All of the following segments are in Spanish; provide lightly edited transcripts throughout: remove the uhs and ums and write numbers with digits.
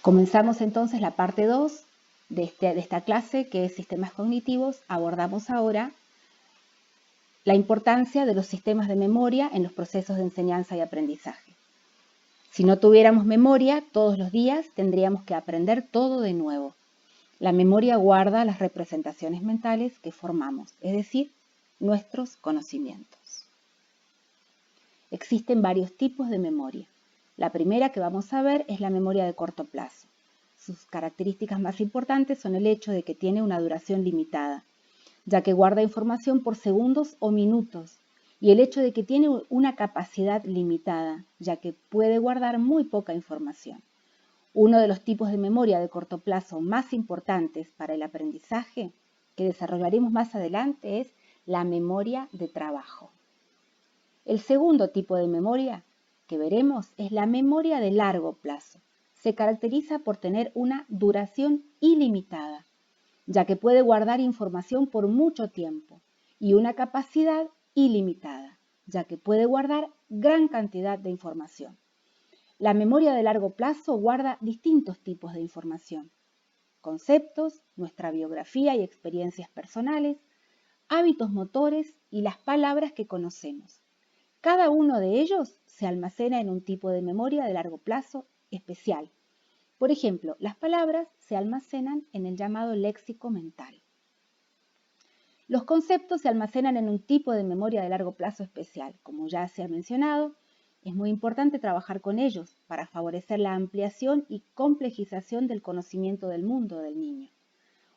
Comenzamos entonces la parte 2 de esta clase, que es sistemas cognitivos. Abordamos ahora la importancia de los sistemas de memoria en los procesos de enseñanza y aprendizaje. Si no tuviéramos memoria, todos los días tendríamos que aprender todo de nuevo. La memoria guarda las representaciones mentales que formamos, es decir, nuestros conocimientos. Existen varios tipos de memoria. La primera que vamos a ver es la memoria de corto plazo. Sus características más importantes son el hecho de que tiene una duración limitada, ya que guarda información por segundos o minutos, y el hecho de que tiene una capacidad limitada, ya que puede guardar muy poca información. Uno de los tipos de memoria de corto plazo más importantes para el aprendizaje, que desarrollaremos más adelante, es la memoria de trabajo. El segundo tipo de memoria que veremos es la memoria de largo plazo. Se caracteriza por tener una duración ilimitada, ya que puede guardar información por mucho tiempo, y una capacidad ilimitada, ya que puede guardar gran cantidad de información. La memoria de largo plazo guarda distintos tipos de información: conceptos, nuestra biografía y experiencias personales, hábitos motores y las palabras que conocemos. Cada uno de ellos se almacena en un tipo de memoria de largo plazo especial. Por ejemplo, las palabras se almacenan en el llamado léxico mental. Los conceptos se almacenan en un tipo de memoria de largo plazo especial. Como ya se ha mencionado, es muy importante trabajar con ellos para favorecer la ampliación y complejización del conocimiento del mundo del niño.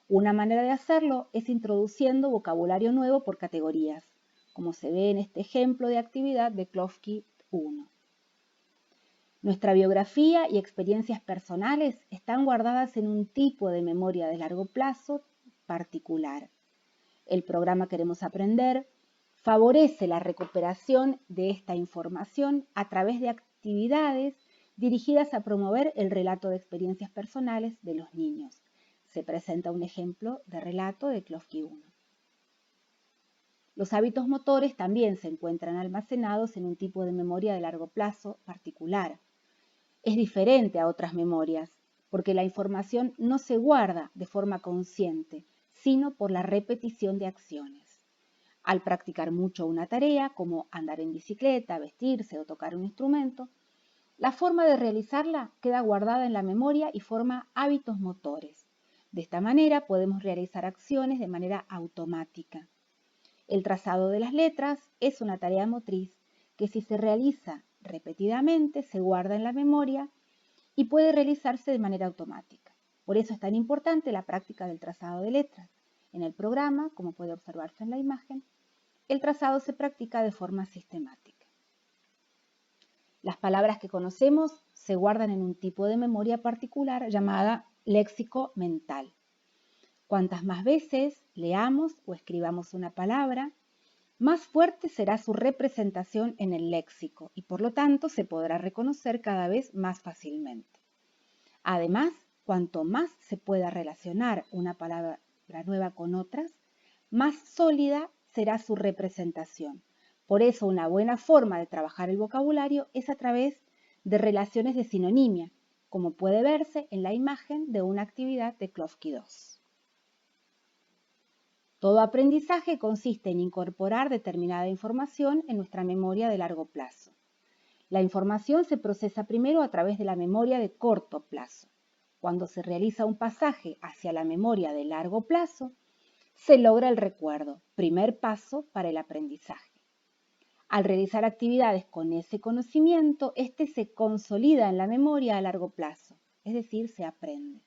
Una manera de hacerlo es introduciendo vocabulario nuevo por categorías, como se ve en este ejemplo de actividad de Klofki 1. Nuestra biografía y experiencias personales están guardadas en un tipo de memoria de largo plazo particular. El programa Queremos Aprender favorece la recuperación de esta información a través de actividades dirigidas a promover el relato de experiencias personales de los niños. Se presenta un ejemplo de relato de Klofki 1. Los hábitos motores también se encuentran almacenados en un tipo de memoria de largo plazo particular. Es diferente a otras memorias, porque la información no se guarda de forma consciente, sino por la repetición de acciones. Al practicar mucho una tarea, como andar en bicicleta, vestirse o tocar un instrumento, la forma de realizarla queda guardada en la memoria y forma hábitos motores. De esta manera podemos realizar acciones de manera automática. El trazado de las letras es una tarea motriz que, si se realiza repetidamente, se guarda en la memoria y puede realizarse de manera automática. Por eso es tan importante la práctica del trazado de letras. En el programa, como puede observarse en la imagen, el trazado se practica de forma sistemática. Las palabras que conocemos se guardan en un tipo de memoria particular llamada léxico mental. Cuantas más veces leamos o escribamos una palabra, más fuerte será su representación en el léxico y por lo tanto se podrá reconocer cada vez más fácilmente. Además, cuanto más se pueda relacionar una palabra nueva con otras, más sólida será su representación. Por eso, una buena forma de trabajar el vocabulario es a través de relaciones de sinonimia, como puede verse en la imagen de una actividad de Klofki 2. Todo aprendizaje consiste en incorporar determinada información en nuestra memoria de largo plazo. La información se procesa primero a través de la memoria de corto plazo. Cuando se realiza un pasaje hacia la memoria de largo plazo, se logra el recuerdo, primer paso para el aprendizaje. Al realizar actividades con ese conocimiento, este se consolida en la memoria a largo plazo, es decir, se aprende.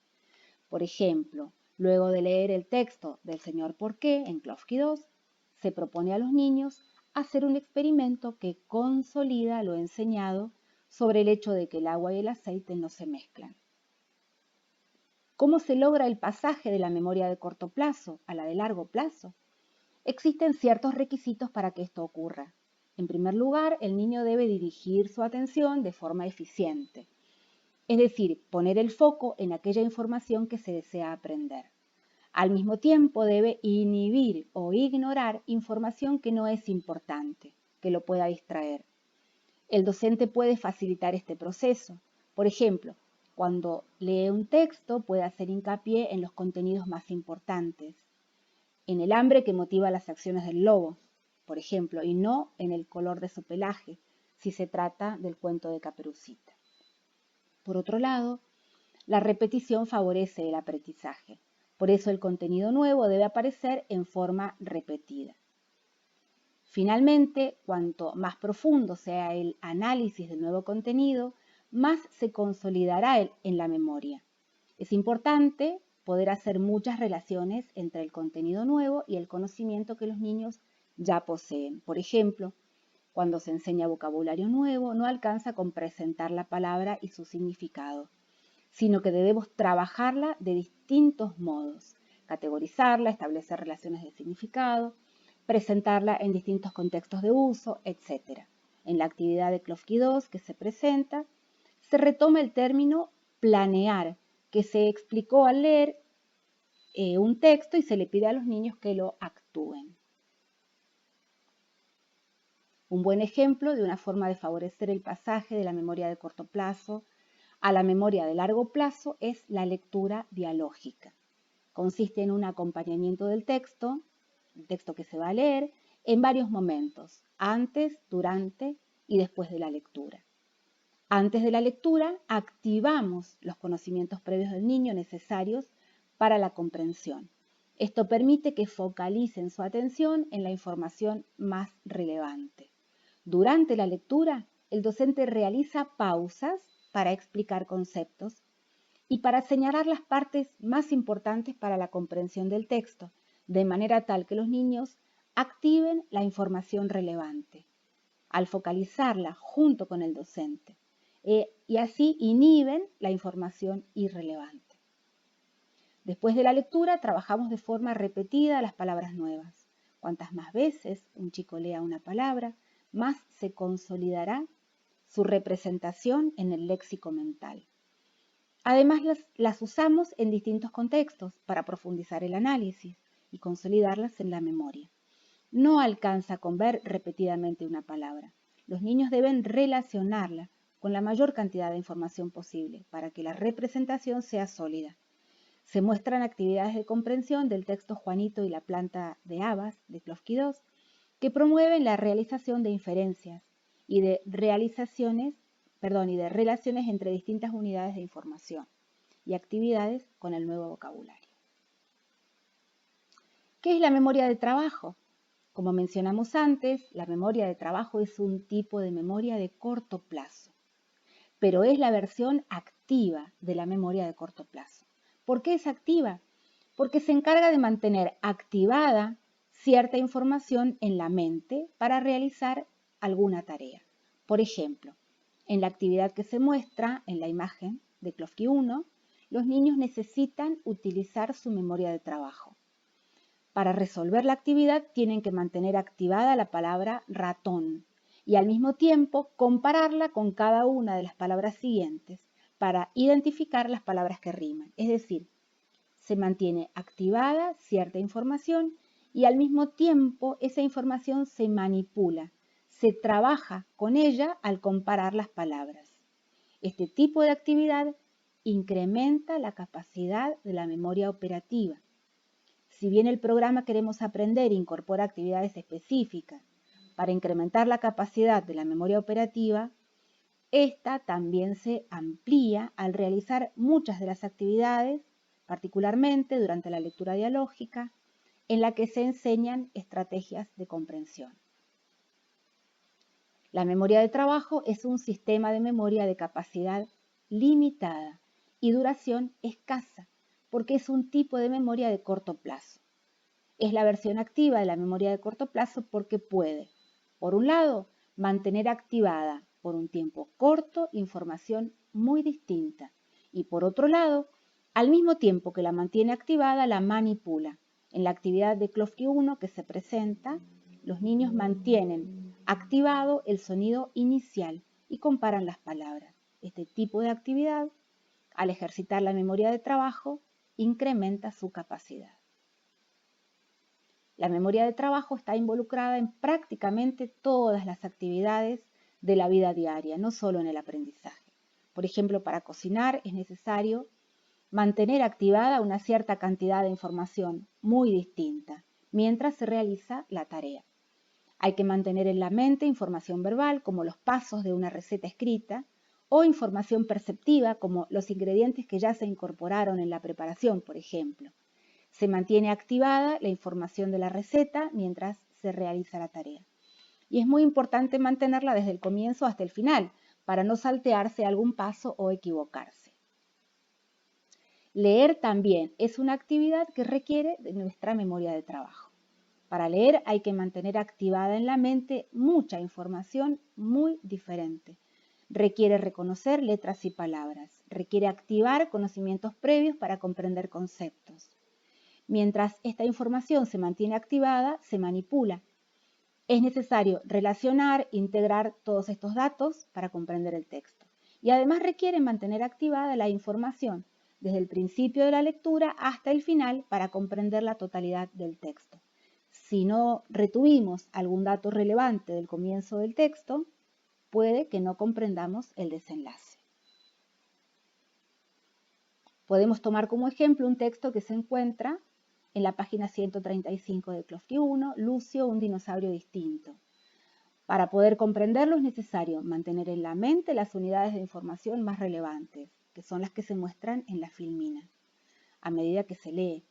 Por ejemplo, luego de leer el texto del Señor ¿Por qué? En Klofki 2, se propone a los niños hacer un experimento que consolida lo enseñado sobre el hecho de que el agua y el aceite no se mezclan. ¿Cómo se logra el pasaje de la memoria de corto plazo a la de largo plazo? Existen ciertos requisitos para que esto ocurra. En primer lugar, el niño debe dirigir su atención de forma eficiente, es decir, poner el foco en aquella información que se desea aprender. Al mismo tiempo, debe inhibir o ignorar información que no es importante, que lo pueda distraer. El docente puede facilitar este proceso. Por ejemplo, Cuando lee un texto puede hacer hincapié en los contenidos más importantes, en el hambre que motiva las acciones del lobo, por ejemplo, y no en el color de su pelaje, si se trata del cuento de Caperucita. Por otro lado, la repetición favorece el aprendizaje. Por eso el contenido nuevo debe aparecer en forma repetida. Finalmente, cuanto más profundo sea el análisis del nuevo contenido, más se consolidará en la memoria. Es importante poder hacer muchas relaciones entre el contenido nuevo y el conocimiento que los niños ya poseen. Por ejemplo, cuando se enseña vocabulario nuevo, no alcanza con presentar la palabra y su significado, sino que debemos trabajarla de distintos modos, categorizarla, establecer relaciones de significado, presentarla en distintos contextos de uso, etc. En la actividad de Klofki 2 que se presenta, se retoma el término planear, que se explicó al leer un texto y se le pide a los niños que lo actúen. Un buen ejemplo de una forma de favorecer el pasaje de la memoria de corto plazo a la memoria de largo plazo es la lectura dialógica. Consiste en un acompañamiento del texto que se va a leer, en varios momentos, antes, durante y después de la lectura. Antes de la lectura, activamos los conocimientos previos del niño necesarios para la comprensión. Esto permite que focalicen su atención en la información más relevante. Durante la lectura, el docente realiza pausas para explicar conceptos y para señalar las partes más importantes para la comprensión del texto, de manera tal que los niños activen la información relevante, al focalizarla junto con el docente, y así inhiben la información irrelevante. Después de la lectura, trabajamos de forma repetida las palabras nuevas. Cuantas más veces un chico lea una palabra, más se consolidará su representación en el léxico mental. Además, las usamos en distintos contextos para profundizar el análisis y consolidarlas en la memoria. No alcanza con ver repetidamente una palabra. Los niños deben relacionarla con la mayor cantidad de información posible para que la representación sea sólida. Se muestran actividades de comprensión del texto Juanito y la planta de habas de Klofki 2 que promueven la realización de inferencias y de relaciones entre distintas unidades de información y actividades con el nuevo vocabulario. ¿Qué es la memoria de trabajo? Como mencionamos antes, la memoria de trabajo es un tipo de memoria de corto plazo, pero es la versión activa de la memoria de corto plazo. ¿Por qué es activa? Porque se encarga de mantener activada cierta información en la mente para realizar alguna tarea. Por ejemplo, en la actividad que se muestra en la imagen de Klofki 1, los niños necesitan utilizar su memoria de trabajo. Para resolver la actividad tienen que mantener activada la palabra ratón y al mismo tiempo compararla con cada una de las palabras siguientes para identificar las palabras que riman. Es decir, se mantiene activada cierta información y al mismo tiempo esa información se manipula, se trabaja con ella al comparar las palabras. Este tipo de actividad incrementa la capacidad de la memoria operativa. Si bien el programa Queremos Aprender incorpora actividades específicas para incrementar la capacidad de la memoria operativa, esta también se amplía al realizar muchas de las actividades, particularmente durante la lectura dialógica, en la que se enseñan estrategias de comprensión. La memoria de trabajo es un sistema de memoria de capacidad limitada y duración escasa, porque es un tipo de memoria de corto plazo. Es la versión activa de la memoria de corto plazo porque puede, por un lado, mantener activada por un tiempo corto información muy distinta y por otro lado, al mismo tiempo que la mantiene activada, la manipula. En la actividad de Klofki 1 que se presenta, los niños mantienen activado el sonido inicial y comparan las palabras. Este tipo de actividad, al ejercitar la memoria de trabajo, incrementa su capacidad. La memoria de trabajo está involucrada en prácticamente todas las actividades de la vida diaria, no solo en el aprendizaje. Por ejemplo, para cocinar es necesario mantener activada una cierta cantidad de información muy distinta mientras se realiza la tarea. Hay que mantener en la mente información verbal como los pasos de una receta escrita o información perceptiva como los ingredientes que ya se incorporaron en la preparación, por ejemplo. Se mantiene activada la información de la receta mientras se realiza la tarea. Y es muy importante mantenerla desde el comienzo hasta el final para no saltearse algún paso o equivocarse. Leer también es una actividad que requiere de nuestra memoria de trabajo. Para leer hay que mantener activada en la mente mucha información muy diferente. Requiere reconocer letras y palabras. Requiere activar conocimientos previos para comprender conceptos. Mientras esta información se mantiene activada, se manipula. Es necesario relacionar, integrar todos estos datos para comprender el texto. Y además requiere mantener activada la información desde el principio de la lectura hasta el final para comprender la totalidad del texto. Si no retuvimos algún dato relevante del comienzo del texto, puede que no comprendamos el desenlace. Podemos tomar como ejemplo un texto que se encuentra en la página 135 de Klofki 1, Lucio, un dinosaurio distinto. Para poder comprenderlo es necesario mantener en la mente las unidades de información más relevantes, que son las que se muestran en la filmina, a medida que se lee.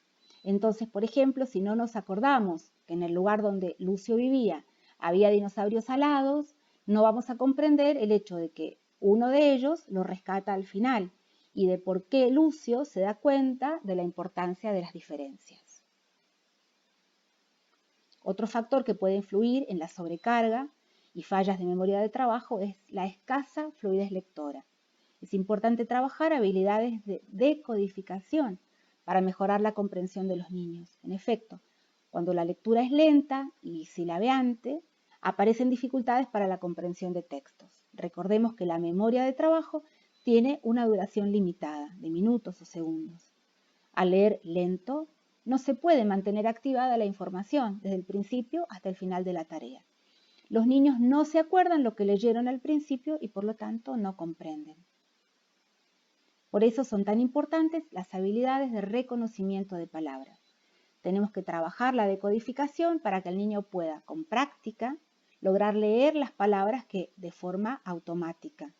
Entonces, por ejemplo, si no nos acordamos que en el lugar donde Lucio vivía había dinosaurios alados, no vamos a comprender el hecho de que uno de ellos lo rescata al final y de por qué Lucio se da cuenta de la importancia de las diferencias. Otro factor que puede influir en la sobrecarga y fallas de memoria de trabajo es la escasa fluidez lectora. Es importante trabajar habilidades de decodificación para mejorar la comprensión de los niños. En efecto, cuando la lectura es lenta y silabeante, aparecen dificultades para la comprensión de textos. Recordemos que la memoria de trabajo tiene una duración limitada, de minutos o segundos. Al leer lento, no se puede mantener activada la información desde el principio hasta el final de la tarea. Los niños no se acuerdan lo que leyeron al principio y por lo tanto no comprenden. Por eso son tan importantes las habilidades de reconocimiento de palabras. Tenemos que trabajar la decodificación para que el niño pueda, con práctica, lograr leer las palabras de forma automática,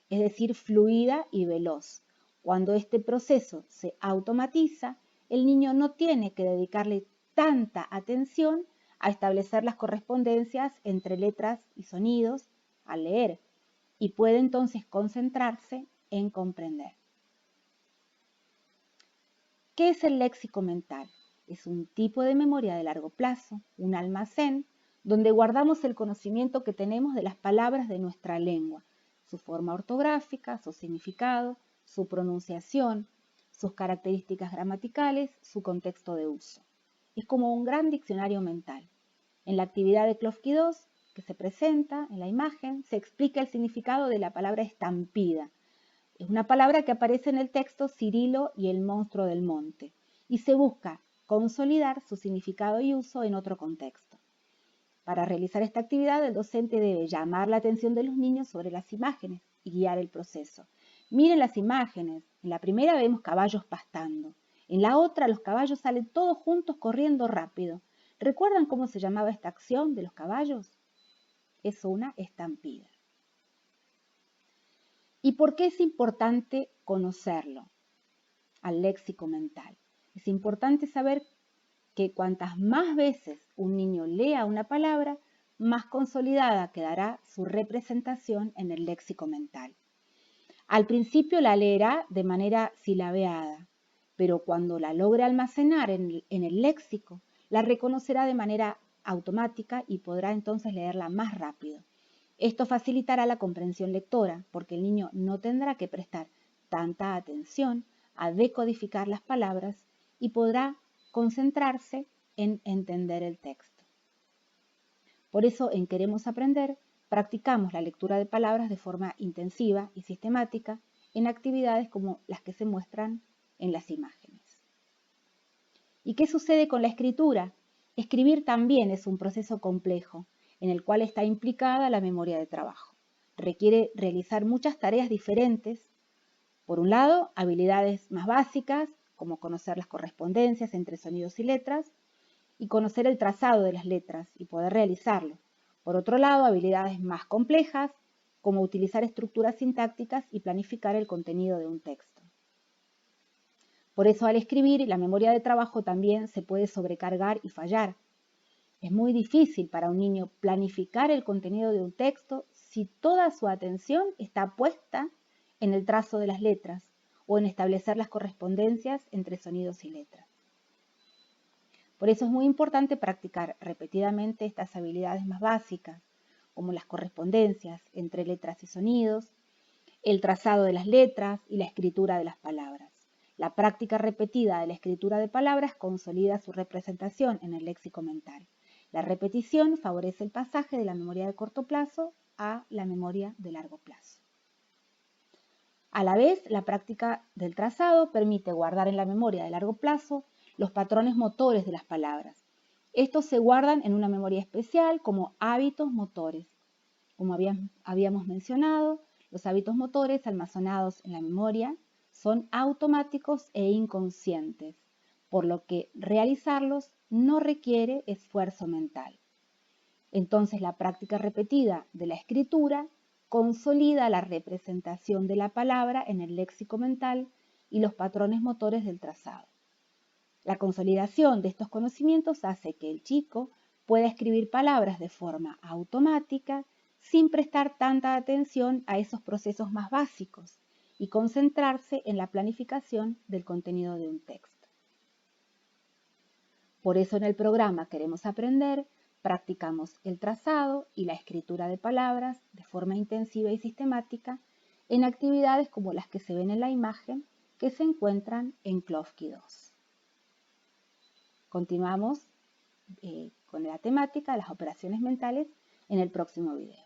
es decir, fluida y veloz. Cuando este proceso se automatiza, el niño no tiene que dedicarle tanta atención a establecer las correspondencias entre letras y sonidos al leer y puede entonces concentrarse en comprender. ¿Qué es el léxico mental? Es un tipo de memoria de largo plazo, un almacén donde guardamos el conocimiento que tenemos de las palabras de nuestra lengua, su forma ortográfica, su significado, su pronunciación, sus características gramaticales, su contexto de uso. Es como un gran diccionario mental. En la actividad de Klofki 2, que se presenta en la imagen, se explica el significado de la palabra estampida. Es una palabra que aparece en el texto Cirilo y el monstruo del monte, y se busca consolidar su significado y uso en otro contexto. Para realizar esta actividad, el docente debe llamar la atención de los niños sobre las imágenes y guiar el proceso. Miren las imágenes. En la primera vemos caballos pastando. En la otra, los caballos salen todos juntos corriendo rápido. ¿Recuerdan cómo se llamaba esta acción de los caballos? Es una estampida. ¿Y por qué es importante conocerlo al léxico mental? Es importante saber que cuantas más veces un niño lea una palabra, más consolidada quedará su representación en el léxico mental. Al principio la leerá de manera silabeada, pero cuando la logre almacenar en el léxico, la reconocerá de manera automática y podrá entonces leerla más rápido. Esto facilitará la comprensión lectora, porque el niño no tendrá que prestar tanta atención a decodificar las palabras y podrá concentrarse en entender el texto. Por eso, en Queremos Aprender, practicamos la lectura de palabras de forma intensiva y sistemática en actividades como las que se muestran en las imágenes. ¿Y qué sucede con la escritura? Escribir también es un proceso complejo, en el cual está implicada la memoria de trabajo. Requiere realizar muchas tareas diferentes Por un lado, habilidades más básicas, como conocer las correspondencias entre sonidos y letras, y conocer el trazado de las letras y poder realizarlo. Por otro lado, habilidades más complejas, como utilizar estructuras sintácticas y planificar el contenido de un texto. Por eso, al escribir, la memoria de trabajo también se puede sobrecargar y fallar. Es muy difícil para un niño planificar el contenido de un texto si toda su atención está puesta en el trazo de las letras o en establecer las correspondencias entre sonidos y letras. Por eso es muy importante practicar repetidamente estas habilidades más básicas, como las correspondencias entre letras y sonidos, el trazado de las letras y la escritura de las palabras. La práctica repetida de la escritura de palabras consolida su representación en el léxico mental. La repetición favorece el pasaje de la memoria de corto plazo a la memoria de largo plazo. A la vez, la práctica del trazado permite guardar en la memoria de largo plazo los patrones motores de las palabras. Estos se guardan en una memoria especial como hábitos motores. Como habíamos mencionado, los hábitos motores almacenados en la memoria son automáticos e inconscientes, por lo que realizarlos no requiere esfuerzo mental. Entonces, la práctica repetida de la escritura consolida la representación de la palabra en el léxico mental y los patrones motores del trazado. La consolidación de estos conocimientos hace que el chico pueda escribir palabras de forma automática sin prestar tanta atención a esos procesos más básicos y concentrarse en la planificación del contenido de un texto. Por eso en el programa Queremos Aprender practicamos el trazado y la escritura de palabras de forma intensiva y sistemática en actividades como las que se ven en la imagen que se encuentran en Klofki 2. Continuamos con la temática de las operaciones mentales en el próximo video.